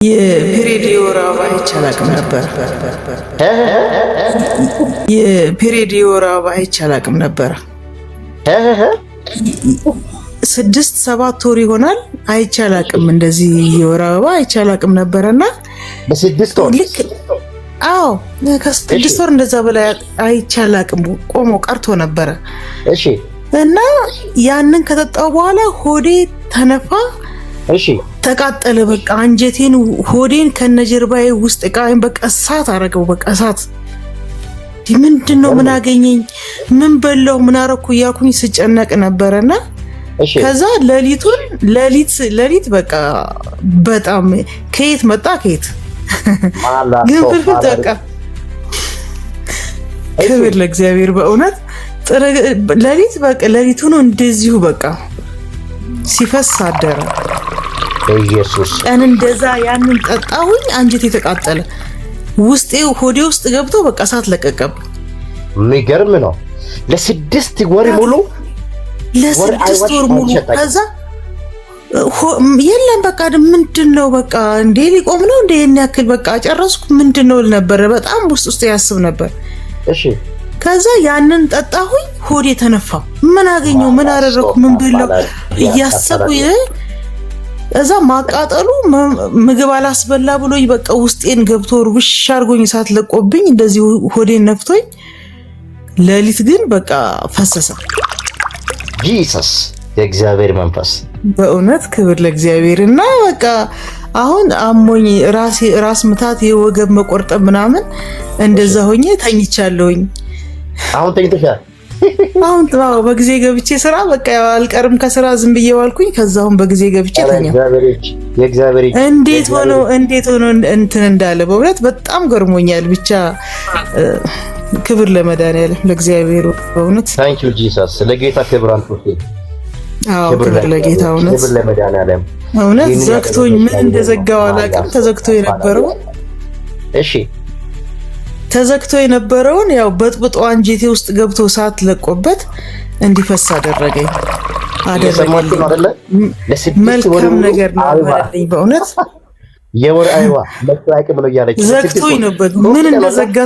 የፔሬድ የወር አበባ አይቼ አላቅም ነበር። የፔሬድ የወር አበባ አይቼ አላቅም ነበር። 6-7 ወር ይሆናል አይቼ አላቅም። እንደዚህ የወር አበባ አይቼ አላቅም ነበርና በ6 ወር ልክ አዎ ከ6 ወር እንደዛ በላይ አይቼ አላቅም። ቆሞ ቀርቶ ነበረ። እሺ እና ያንን ከጠጣው በኋላ ሆዴ ተነፋ። እሺ ተቃጠለ። በቃ አንጀቴን ሆዴን ከነጀርባዬ ውስጥ ቃይን በቃ እሳት አረገው። በቃ እሳት ምንድነው? ምን አገኘኝ? ምን በላው? ምን አረኩ? ያኩኝ ስጨነቅ ነበርና ከዛ ሌሊት በቃ በጣም ከየት መጣ ከየት ግን ፍልፍል በቃ ክብር ለእግዚአብሔር በእውነት ሌሊት በቃ ሌሊቱ ነው እንደዚሁ በቃ ሲፈስ አደረ። ኢየሱስ ቀን እንደዛ ያንን ጠጣሁኝ። አንጀቴ ተቃጠለ። ውስጤ ሆዴ ውስጥ ገብቶ በቃ እሳት ለቀቀብ። የሚገርም ነው። ለ6 ወር ሙሉ ከዛ የለም በቃ ምንድነው በቃ እንዴ ሊቆም ነው እንዴ ያክል በቃ ጨረስኩ ምንድነው ነበር በጣም ውስጥ ያስብ ነበር። እሺ ከዛ ያንን ጠጣሁኝ። ሆዴ ተነፋ። ምን አገኘው? ምን አደረኩ? ምን በላው እያሰብኩ እዛ ማቃጠሉ ምግብ አላስበላ ብሎኝ በቃ ውስጤን ገብቶ ርብሽ አርጎኝ እሳት ለቆብኝ እንደዚህ ሆዴን ነፍቶኝ ሌሊት ግን በቃ ፈሰሰ። ጂሰስ የእግዚአብሔር መንፈስ በእውነት ክብር ለእግዚአብሔርና በቃ አሁን አሞኝ ራስ ምታት የወገብ መቆርጠም ምናምን እንደዛ ሆኜ ተኝቻለሁኝ። አሁን ተኝተሻል? አሁን በጊዜ ገብቼ ስራ በቃ አልቀርም ከስራ ዝም ብዬ ዋልኩኝ። ከዛውን በጊዜ ገብቼ ተኛው። የእግዚአብሔር እንዴት ሆኖ እንትን እንዳለ በእውነት በጣም ገርሞኛል። ብቻ ክብር ለመድኃኒዓለም ለእግዚአብሔር በእውነት ታንክ ዩ ጂሰስ። ለጌታ ክብር አንተ። አዎ ክብር ለጌታ እውነት ክብር ለመድኃኒዓለም እውነት። ዘግቶኝ ምን እንደዘጋው አላውቅም። ተዘግቶ የነበረው እሺ ተዘግቶ የነበረውን ያው በጥብጦ አንጀቴ ውስጥ ገብቶ እሳት ለቆበት እንዲፈስ አደረገኝ። መልካም ነገር ነው ማለት በእውነት የወር አይዋ ለታይቅ ብሎ ያለች ዘግቶኝ ነበር። ምን እንደዘጋ